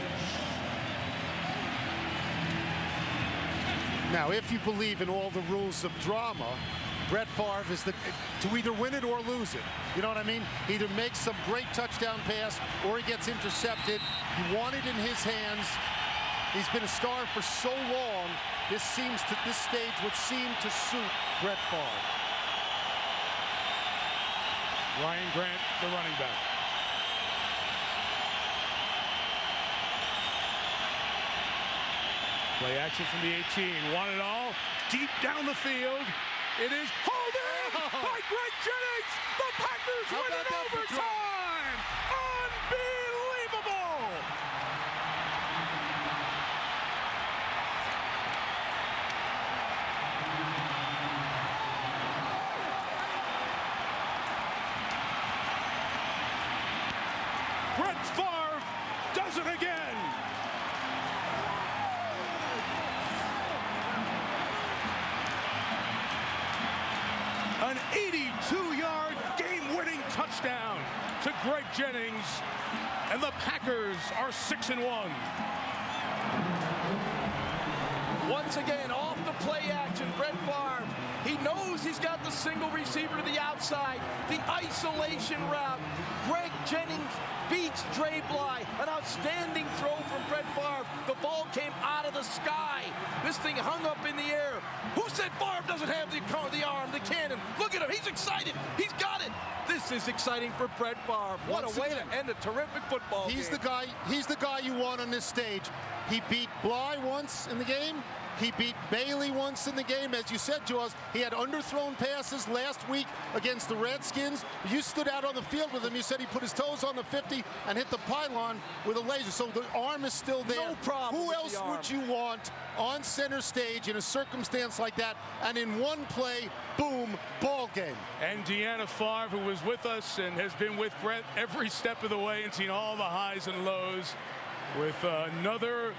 Now, if you believe in all the rules of drama, Brett Favre is to either win it or lose it. You know what I mean? Either makes some great touchdown pass or he gets intercepted. You want it in his hands. He's been a star for so long. This stage would seem to suit Brett Favre. Ryan Grant, the running back. Play action from the 18. Want it all. Deep down the field. It is holding by Greg Jennings. The Packers win in overtime. Unbelievable. Brett Favre does it again. An 82-yard game-winning touchdown to Greg Jennings, and the Packers are 6-1. Once again, off the play action, Brett Favre. He knows he's got the single receiver to the outside, the isolation route. Greg Jennings beats Dre Bly. An outstanding throw from Brett Favre. The ball came out of the sky. This thing hung up in the air. Who said Favre doesn't have the arm, the cannon? Look at him. He's excited. He's got it. This is exciting for Brett Favre. What a way to end a terrific football game. He's the guy you want on this stage. He beat Bly once in the game. He beat Bailey once in the game. As you said to us, he had underthrown passes last week against the Redskins. You stood out on the field with him. You said he put his toes on the 50 and hit the pylon with a laser. So the arm is still there. No problem. Who else would you want on center stage in a circumstance like that? And in one play, boom, ball game. And Deanna Favre, who was with us and has been with Brett every step of the way and seen all the highs and lows, with another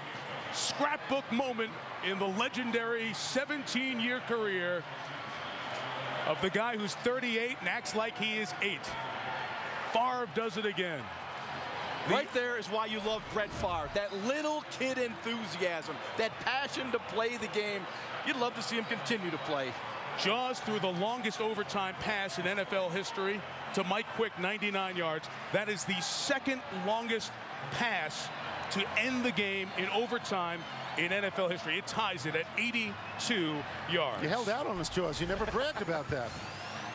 scrapbook moment in the legendary 17-year career of the guy who's 38 and acts like he is 8. Favre does it again. Right there is why you love Brett Favre. That little kid enthusiasm, that passion to play the game. You'd love to see him continue to play. Jaws threw the longest overtime pass in NFL history to Mike Quick, 99 yards. That is the second longest pass to end the game in overtime in NFL history. It ties it at 82 yards. You held out on us, Jaws. You never bragged about that.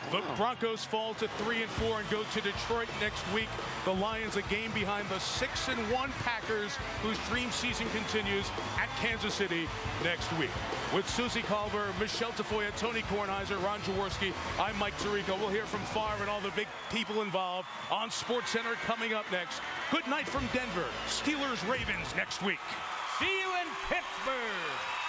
The Broncos fall to 3-4 and go to Detroit next week. The Lions a game behind the 6-1 Packers, whose dream season continues at Kansas City next week. With Susie Culver, Michelle Tafoya, Tony Kornheiser, Ron Jaworski, I'm Mike Tirico. We'll hear from Favre and all the big people involved on SportsCenter coming up next. Good night from Denver. Steelers-Ravens next week. See you in Pittsburgh.